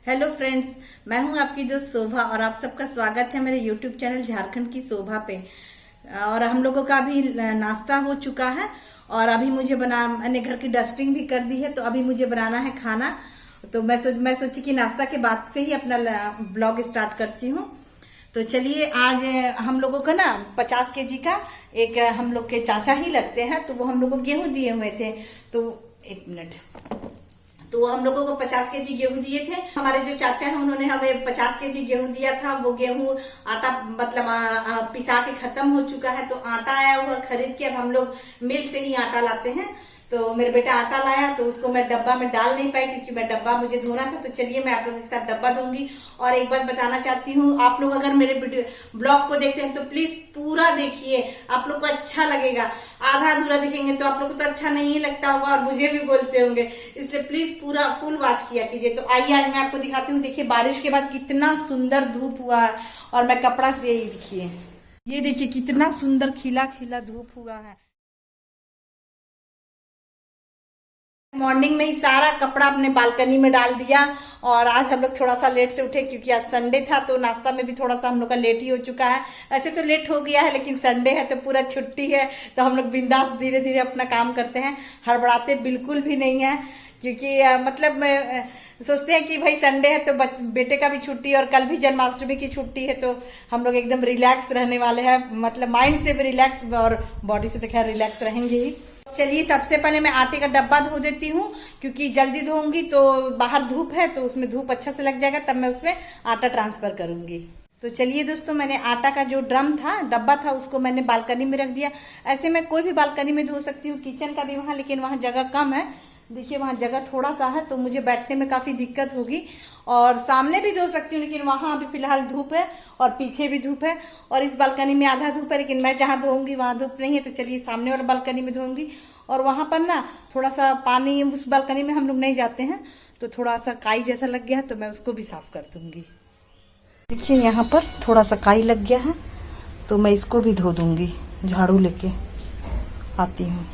Hello friends, मैं हूं आपकी दोस्त शोभा और आप सबका स्वागत है मेरे यूट्यूब चैनल झारखंड की शोभा पे। और हम लोगों का अभी नाश्ता हो चुका है और अभी मैंने घर की डस्टिंग भी कर दी है, तो अभी मुझे बनाना है खाना। तो मैं सोची कि नाश्ता के बाद से ही अपना ब्लॉग स्टार्ट करती हूँ। तो चलिए, आज हम लोगों का ना 50 केजी का एक हम लोग के चाचा ही लगते हैं, तो वो हम लोग को गेहूं दिए हुए थे। तो एक मिनट, तो हम लोगों को 50 केजी गेहूं दिए थे। हमारे जो चाचा हैं उन्होंने हमें 50 केजी गेहूं दिया था। वो गेहूं आटा मतलब पिसा के खत्म हो चुका है, तो आटा आया हुआ खरीद के। अब हम लोग मिल से ही आटा लाते हैं। तो मेरे बेटा आटा लाया, तो उसको मैं डब्बा में डाल नहीं पाई क्योंकि मैं डब्बा मुझे धोना था। तो चलिए, मैं आप लोगों के साथ डब्बा दूंगी। और एक बात बताना चाहती हूँ, आप लोग अगर मेरे ब्लॉग को देखते हैं तो प्लीज पूरा देखिए, आप लोग को अच्छा लगेगा। आधा अधूरा देखेंगे तो आप लोग को तो अच्छा नहीं लगता होगा और मुझे भी बोलते होंगे, इसलिए प्लीज पूरा फुल वॉच किया कीजिए। तो आइए, आज मैं आपको दिखाती हूँ। देखिए, बारिश के बाद कितना सुंदर धूप हुआ है और मैं कपड़ा से देखिए, ये देखिए कितना सुंदर खिला खिला धूप हुआ है। मॉर्निंग में ही सारा कपड़ा अपने बालकनी में डाल दिया। और आज हम लोग थोड़ा सा लेट से उठे क्योंकि आज संडे था, तो नाश्ता में भी थोड़ा सा हम लोग का लेट ही हो चुका है। ऐसे तो लेट हो गया है, लेकिन संडे है तो पूरा छुट्टी है, तो हम लोग बिंदास धीरे धीरे अपना काम करते हैं, हड़बड़ाते बिल्कुल भी नहीं है। क्योंकि सोचते हैं कि भाई संडे है तो बेटे का भी छुट्टी और कल भी जन्माष्टमी की छुट्टी है, तो हम लोग एकदम रिलैक्स रहने वाले हैं। मतलब माइंड से भी रिलैक्स और बॉडी से तो खैर रिलैक्स रहेंगे ही। चलिए, सबसे पहले मैं आटे का डब्बा धो देती हूँ, क्योंकि जल्दी धोऊंगी तो बाहर धूप है, तो उसमें धूप अच्छा से लग जाएगा, तब मैं उसमें आटा ट्रांसफर करूंगी। तो चलिए दोस्तों, मैंने आटा का जो ड्रम था, डब्बा था, उसको मैंने बालकनी में रख दिया। ऐसे मैं कोई भी बालकनी में धो सकती हूँ, किचन का भी वहां, लेकिन वहां जगह कम है। देखिए, वहां जगह थोड़ा सा है, तो मुझे बैठने में काफी दिक्कत होगी। और सामने भी धो सकती हूँ, लेकिन वहां अभी फिलहाल धूप है और पीछे भी धूप है, और इस बालकनी में आधा धूप है, लेकिन मैं जहां धोऊंगी वहां धूप नहीं है। तो चलिए, सामने वाला बालकनी में धोऊंगी। और वहां पर ना थोड़ा सा पानी, उस बालकनी में हम लोग नहीं जाते हैं, तो थोड़ा सा काई जैसा लग गया है, तो मैं उसको भी साफ कर दूंगी। देखिए, यहाँ पर थोड़ा सा काई लग गया है, तो मैं इसको भी धो दूंगी। झाड़ू लेके आती हूँ।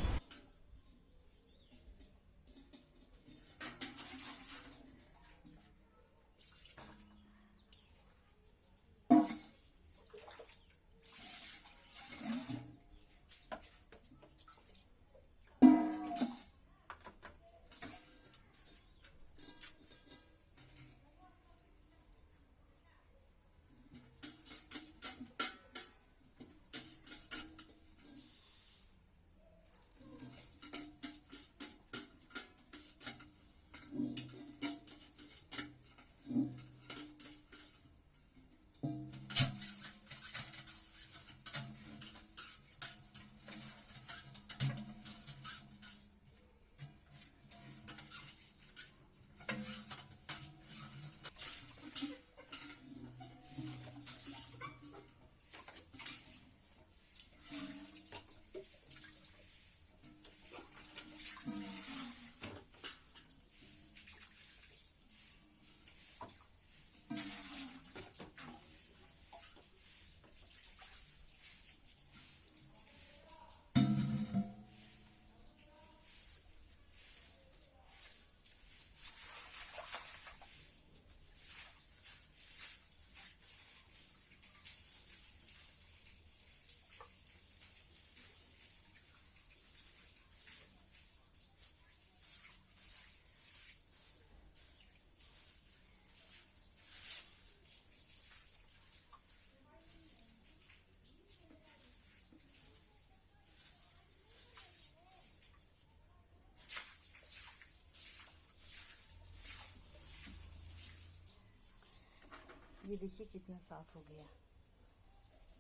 ये देखिए कितना साफ हो गया।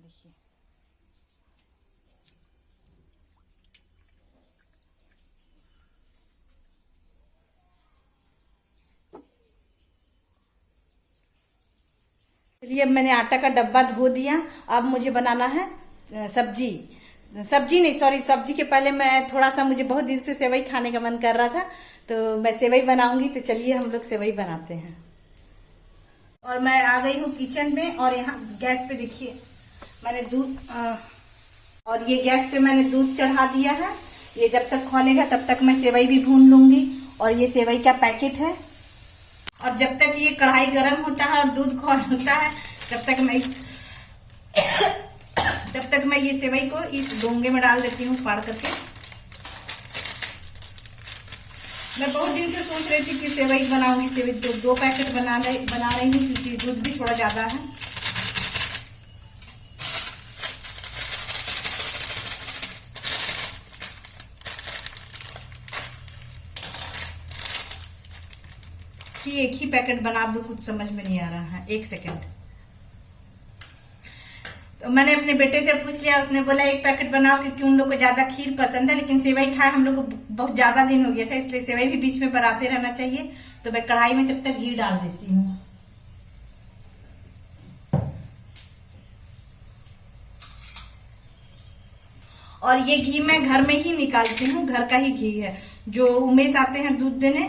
देखिए, चलिए, अब मैंने आटा का डब्बा धो दिया। अब मुझे बनाना है सब्जी। सब्जी नहीं, सॉरी, सब्जी के पहले मैं थोड़ा सा, मुझे बहुत दिन से सेवई खाने का मन कर रहा था, तो मैं सेवई बनाऊंगी। तो चलिए, हम लोग सेवई बनाते हैं। और मैं आ गई हूँ किचन में, और यहाँ गैस पे देखिए मैंने और ये गैस पे मैंने दूध चढ़ा दिया है। ये जब तक खौलेगा तब तक मैं सेवई भी भून लूंगी। और ये सेवई का पैकेट है, और जब तक ये कढ़ाई गर्म होता है और दूध खौल होता है तब तक मैं ये सेवई को इस डोंगे में डाल देती हूँ फाड़ करके। मैं बहुत दिन से सोच रही थी कि सेवई बनाऊंगी, सेवई तो 2 पैकेट बना रही हूँ क्योंकि दूध भी थोड़ा ज्यादा है। कि एक ही पैकेट बना दूं, कुछ समझ में नहीं आ रहा है। 1 सेकेंड। तो मैंने अपने बेटे से पूछ लिया, उसने बोला 1 पैकेट बनाओ क्योंकि उन लोग को ज्यादा खीर पसंद है, लेकिन सेवई खाए हम लोग को बहुत ज्यादा दिन हो गया था, इसलिए सेवई भी बीच में बनाते रहना चाहिए। तो मैं कढ़ाई में तब तक घी डाल देती हूँ। और ये घी मैं घर में ही निकालती हूँ, घर का ही घी है। जो उमेश आते हैं दूध देने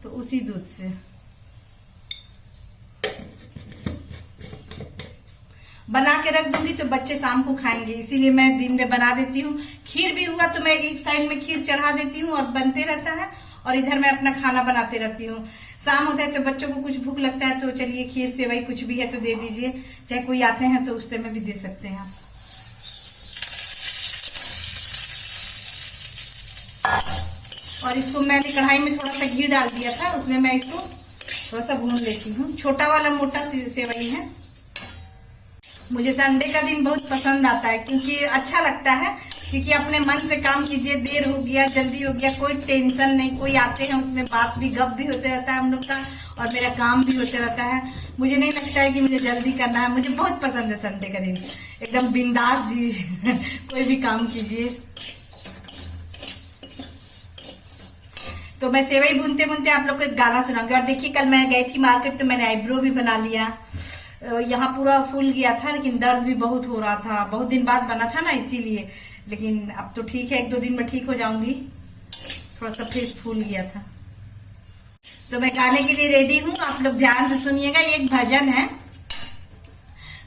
तो उसी दूध से बना के रख दूंगी तो बच्चे शाम को खाएंगे, इसीलिए मैं दिन में बना देती हूँ। खीर भी हुआ तो मैं एक साइड में खीर चढ़ा देती हूँ और बनते रहता है, और इधर मैं अपना खाना बनाते रहती हूँ। शाम होता है तो बच्चों को कुछ भूख लगता है तो चलिए खीर सेवई कुछ भी है तो दे दीजिए, चाहे कोई आते हैं तो उससे में भी दे सकते हैं। और इसको मैंने कढ़ाई में थोड़ा सा घी डाल दिया था, उसमें मैं इसको थोड़ा सा भून लेती हूँ। छोटा वाला मोटा सेवई है। मुझे संडे का दिन बहुत पसंद आता है क्योंकि अच्छा लगता है, क्योंकि अपने मन से काम कीजिए, देर हो गया जल्दी हो गया कोई टेंशन नहीं, कोई आते हैं उसमें बात भी गप भी होते रहता है हम लोग का, और मेरा काम भी होते रहता है। मुझे नहीं लगता है कि मुझे जल्दी करना है, मुझे बहुत पसंद है संडे का दिन, एकदम बिंदास जी कोई भी काम कीजिए। तो मैं सेवई भूनते भूनते आप लोग को एक गाना सुनाऊंगी। और देखिए कल मैं गई थी मार्केट तो मैंने आईब्रो भी बना लिया, यहाँ पूरा फूल गया था लेकिन दर्द भी बहुत हो रहा था, बहुत दिन बाद बना था ना इसीलिए, लेकिन अब तो ठीक है, 1-2 दिन में ठीक हो जाऊंगी। थोड़ा सा फेस फूल गया था। तो मैं गाने के लिए रेडी हूँ, आप लोग ध्यान से सुनिएगा। ये एक भजन है।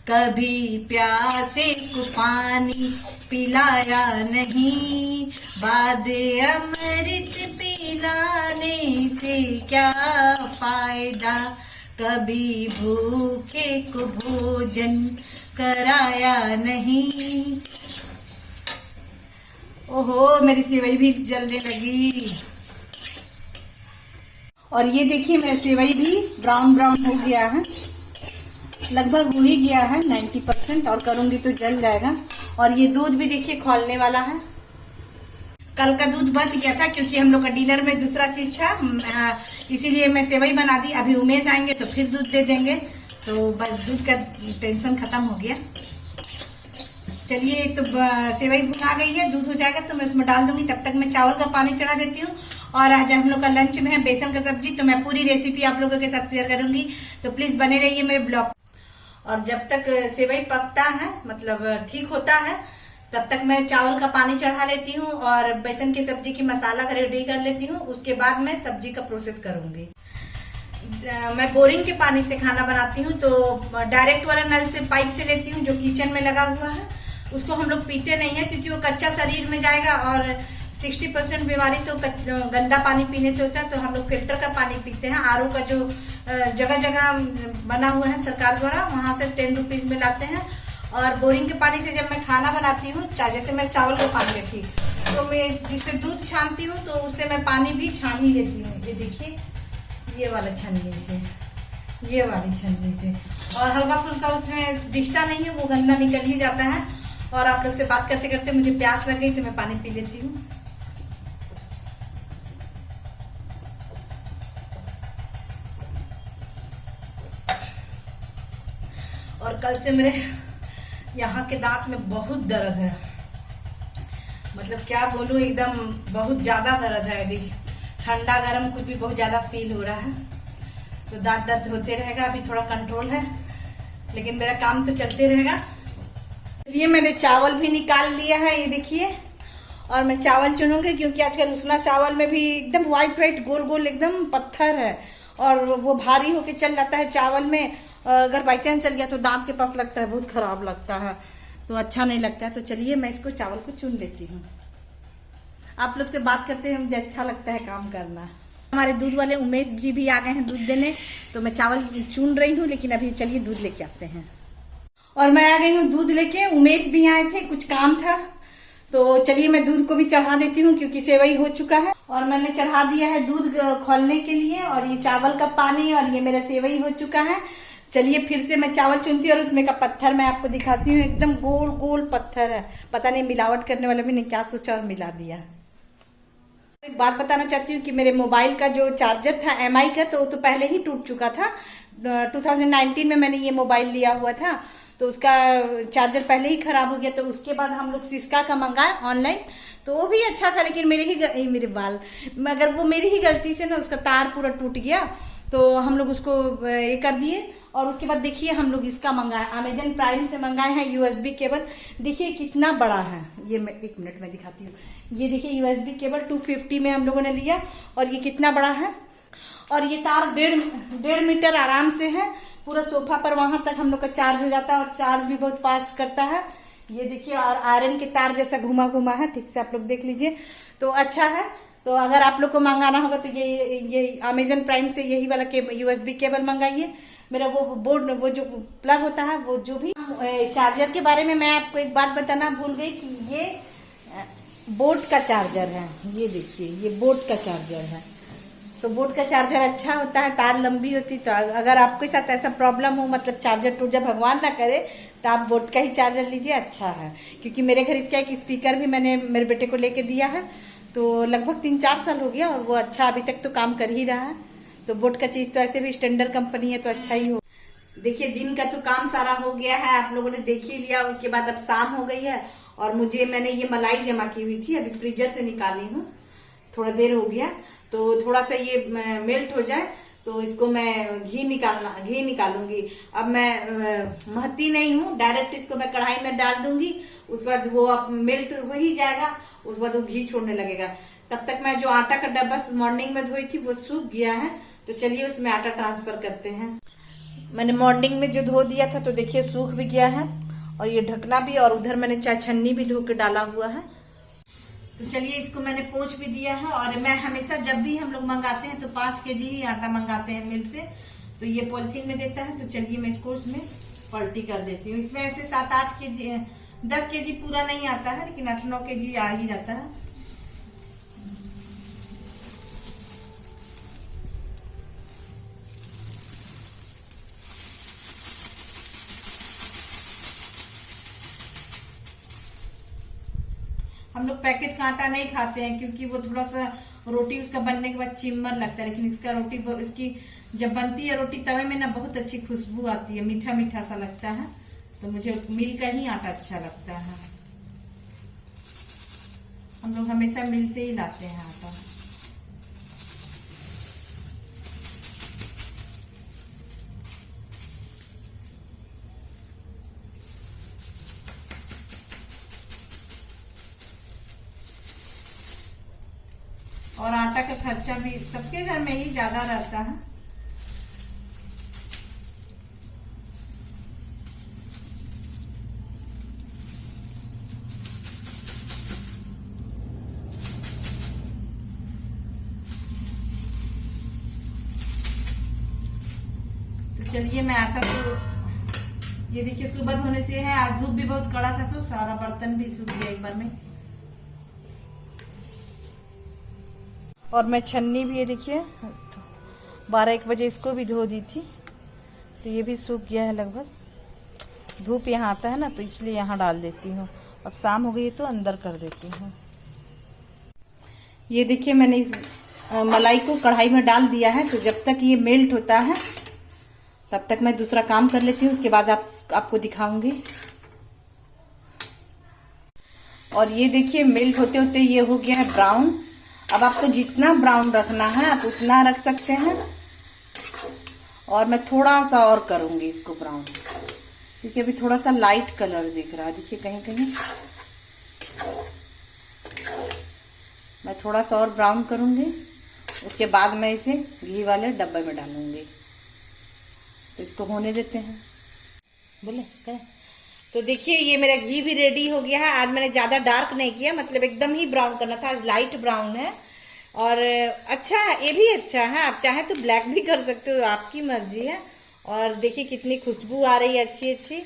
कभी प्यासे को पानी पिलाया नहीं, बाद अमृत पिलाने से क्या फायदा, कभी भूखे को भोजन कराया नहीं। ओहो मेरी सेवई भी जलने लगी। और ये देखिए मेरा सेवई भी ब्राउन ब्राउन हो गया है, लगभग हो ही गया है 90%, और करूंगी तो जल जाएगा। और ये दूध भी देखिए खौलने वाला है। कल का दूध बच गया था क्योंकि हम लोग का डिनर में दूसरा चीज था, इसीलिए मैं सेवई बना दी। अभी उमेश आएंगे तो फिर दूध दे देंगे, तो बस दूध का टेंशन खत्म हो गया। चलिए एक तो सेवई भुना गई है, दूध हो जाएगा तो मैं उसमें डाल दूंगी। तब तक मैं चावल का पानी चढ़ा देती हूँ। और आज हम लोग का लंच में है बेसन का सब्जी, तो मैं पूरी रेसिपी आप लोगों के साथ शेयर करूंगी, तो प्लीज बने रहिए मेरे ब्लॉग। और जब तक सेवई पकता है, मतलब ठीक होता है, तब तक मैं चावल का पानी चढ़ा लेती हूँ और बेसन की सब्जी की मसाला रेडी कर लेती हूँ। उसके बाद मैं सब्जी का प्रोसेस करूंगी। मैं बोरिंग के पानी से खाना बनाती हूँ, तो डायरेक्ट वाला नल से पाइप से लेती हूँ जो किचन में लगा हुआ है। उसको हम लोग पीते नहीं है क्योंकि वो कच्चा शरीर में जाएगा, और 60% बीमारी तो गंदा पानी पीने से होता है। तो हम लोग फिल्टर का पानी पीते हैं। आरओ का जो जगह जगह बना हुआ है सरकार द्वारा, वहां से 10 रुपीज में लाते हैं। और बोरिंग के पानी से जब मैं खाना बनाती हूँ, जैसे मैं चावल का पानी रखी, तो मैं जिससे दूध छानती हूँ तो उससे मैं पानी भी छान ही लेती हूँ। ये देखिए, ये वाला छन्नी से, ये वाली छन्नी से, और हल्का फुल्का उसमें दिखता नहीं है, वो गंदा निकल ही जाता है। और आप लोग से बात करते करते मुझे प्यास लग गई तो मैं पानी पी लेती हूँ। और कल से मेरे यहाँ के दांत में बहुत दर्द है, मतलब क्या बोलूं, एकदम बहुत ज्यादा दर्द है। देखिए ठंडा गर्म कुछ भी बहुत ज्यादा फील हो रहा है, तो दांत दर्द होते रहेगा। अभी थोड़ा कंट्रोल है, लेकिन मेरा काम तो चलते रहेगा। ये मैंने चावल भी निकाल लिया है, ये देखिए। और मैं चावल चुनूंगी क्योंकि आजकल उसना चावल में भी एकदम व्हाइट व्हाइट गोल गोल एकदम पत्थर है, और वो भारी होके चल जाता है चावल में। अगर बाई चांस चल गया तो दांत के पास लगता है, बहुत खराब लगता है, तो अच्छा नहीं लगता है। तो चलिए मैं इसको चावल को चुन लेती हूँ। आप लोग से बात करते हुए मुझे अच्छा लगता है काम करना। हमारे दूध वाले उमेश जी भी आ गए हैं दूध देने, तो मैं चावल चुन रही हूँ, लेकिन अभी चलिए दूध लेके आते हैं। और मैं आ गई हूँ दूध लेके, उमेश भी आए थे, कुछ काम था, तो चलिए मैं दूध को भी चढ़ा देती हूँ क्योंकि सेवई हो चुका है। और मैंने चढ़ा दिया है दूध खोलने के लिए, और ये चावल का पानी और ये मेरा सेवई हो चुका है। चलिए फिर से मैं चावल चुनती हूँ, और उसमें का पत्थर मैं आपको दिखाती हूँ, एकदम गोल गोल पत्थर है। पता नहीं मिलावट करने वाले भी ने क्या सोचा और मिला दिया। एक बात बताना चाहती हूँ कि मेरे मोबाइल का जो चार्जर था एमआई का, तो वो तो पहले ही टूट चुका था। 2019 में मैंने ये मोबाइल लिया हुआ था, तो उसका चार्जर पहले ही खराब हो गया। तो उसके बाद हम लोग सिस्का का मंगाए ऑनलाइन, तो वो भी अच्छा था, लेकिन मेरे बाल, मगर वो मेरी ही गलती से ना उसका तार पूरा टूट गया, तो हम लोग उसको ये कर दिए। और उसके बाद देखिए हम लोग इसका मंगाए, अमेजन प्राइम से मंगाए हैं यूएसबी केबल। देखिए कितना बड़ा है ये, मैं 1 मिनट में दिखाती हूँ। ये देखिए यूएसबी केबल 250 में हम लोगों ने लिया, और ये कितना बड़ा है। और ये तार 1.5 मीटर आराम से है, पूरा सोफा पर वहां तक हम लोग का चार्ज हो जाता है, और चार्ज भी बहुत फास्ट करता है। ये देखिए, और आयरन के तार जैसा घुमा घुमा है, ठीक से आप लोग देख लीजिए, तो अच्छा है। तो अगर आप लोग को मंगाना होगा तो ये अमेजन प्राइम से यही वाला यूएसबी केबल मंगाइए। मेरा वो बोर्ड, वो जो प्लग होता है, वो जो भी चार्जर के बारे में मैं आपको एक बात बताना भूल गई कि ये बोट का चार्जर है। ये देखिए, ये बोट का चार्जर है, तो बोट का चार्जर अच्छा होता है, तार लंबी होती। तो अगर आपके साथ ऐसा प्रॉब्लम हो, मतलब चार्जर टूट जाए, भगवान ना करे, तो आप बोट का ही चार्जर लीजिए, अच्छा है। क्योंकि मेरे घर इसका एक स्पीकर भी मैंने मेरे बेटे को लेके दिया है, तो लगभग 3-4 साल हो गया, और वो अच्छा अभी तक तो काम कर ही रहा है। तो बोट का चीज तो ऐसे भी स्टैंडर्ड कंपनी है, तो अच्छा ही हो। देखिए दिन का तो काम सारा हो गया है, आप लोगों ने देख ही लिया। उसके बाद अब शाम हो गई है, और मैंने ये मलाई जमा की हुई थी, अभी फ्रीजर से निकाली हूँ, थोड़ा देर हो गया। तो थोड़ा सा ये मेल्ट हो जाए तो इसको मैं घी निकालूंगी। अब मैं महती नहीं हूँ, डायरेक्ट इसको मैं कढ़ाई में डाल दूंगी, उसके बाद वो अब मेल्ट हो ही जाएगा, उसके बाद वो घी छोड़ने लगेगा। तब तक मैं जो आटा का डब्बा मॉर्निंग में धोई थी वो सूख गया है, तो चलिए उसमें आटा ट्रांसफर करते हैं। मैंने मॉर्निंग में जो धो दिया था, तो देखिए सूख भी गया है, और ये ढकना भी, और उधर मैंने चाय छन्नी भी धो के डाला हुआ है। तो चलिए इसको मैंने पोंछ भी दिया है। और मैं हमेशा जब भी हम लोग मंगाते हैं तो 5 केजी ही आटा मंगाते हैं मिल से, तो ये पॉलिथीन में देता है। तो चलिए मैं इसको उसमें पलटी कर देती हूँ। इसमें ऐसे 7-8 केजी, 10 केजी पूरा नहीं आता है, लेकिन 8-9 केजी आ ही जाता है। हम लोग पैकेट का आटा नहीं खाते हैं, क्योंकि वो थोड़ा सा रोटी उसका बनने के बाद चिम्मर लगता है, लेकिन इसका रोटी, इसकी जब बनती है रोटी तवे में ना, बहुत अच्छी खुशबू आती है, मीठा मीठा सा लगता है। तो मुझे मिल का ही आटा अच्छा लगता है। हम लोग हमेशा मिल से ही लाते हैं आटा। और आटा का खर्चा भी सबके घर में ही ज्यादा रहता है। तो चलिए मैं आटा को, ये देखिए सुबह धोने से है, आज धूप भी बहुत कड़ा था, तो सारा बर्तन भी सूख गया एक बार में। और मैं छन्नी भी, ये देखिए 12-1 बजे इसको भी धो दी थी, तो ये भी सूख गया है लगभग। धूप यहाँ आता है ना, तो इसलिए यहाँ डाल देती हूँ। अब शाम हो गई तो अंदर कर देती हूँ। ये देखिए मैंने इस मलाई को कढ़ाई में डाल दिया है, तो जब तक ये मेल्ट होता है तब तक मैं दूसरा काम कर लेती हूँ, उसके बाद आपको दिखाऊंगी। और ये देखिए मेल्ट होते होते ये हो गया है ब्राउन। अब आपको जितना ब्राउन रखना है आप उतना रख सकते हैं, और मैं थोड़ा सा और करूंगी इसको ब्राउन, क्योंकि अभी थोड़ा सा लाइट कलर दिख रहा है, देखिए कहीं कहीं। मैं थोड़ा सा और ब्राउन करूंगी, उसके बाद मैं इसे घी वाले डब्बे में डालूंगी। तो इसको होने देते हैं, बोले करें। तो देखिए ये मेरा घी भी रेडी हो गया है। आज मैंने ज्यादा डार्क नहीं किया, मतलब एकदम ही ब्राउन करना था, आज लाइट ब्राउन है। और अच्छा ये भी अच्छा है, आप चाहे तो ब्लैक भी कर सकते हो, आपकी मर्जी है। और देखिए कितनी खुशबू आ रही है अच्छी अच्छी।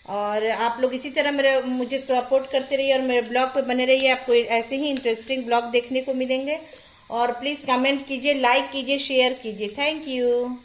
और आप लोग इसी तरह मेरे मुझे सपोर्ट करते रहिए और मेरे ब्लॉग पे बने रहिए, आपको ऐसे ही इंटरेस्टिंग ब्लॉग देखने को मिलेंगे। और प्लीज़ कमेंट कीजिए, लाइक कीजिए, शेयर कीजिए। Thank you.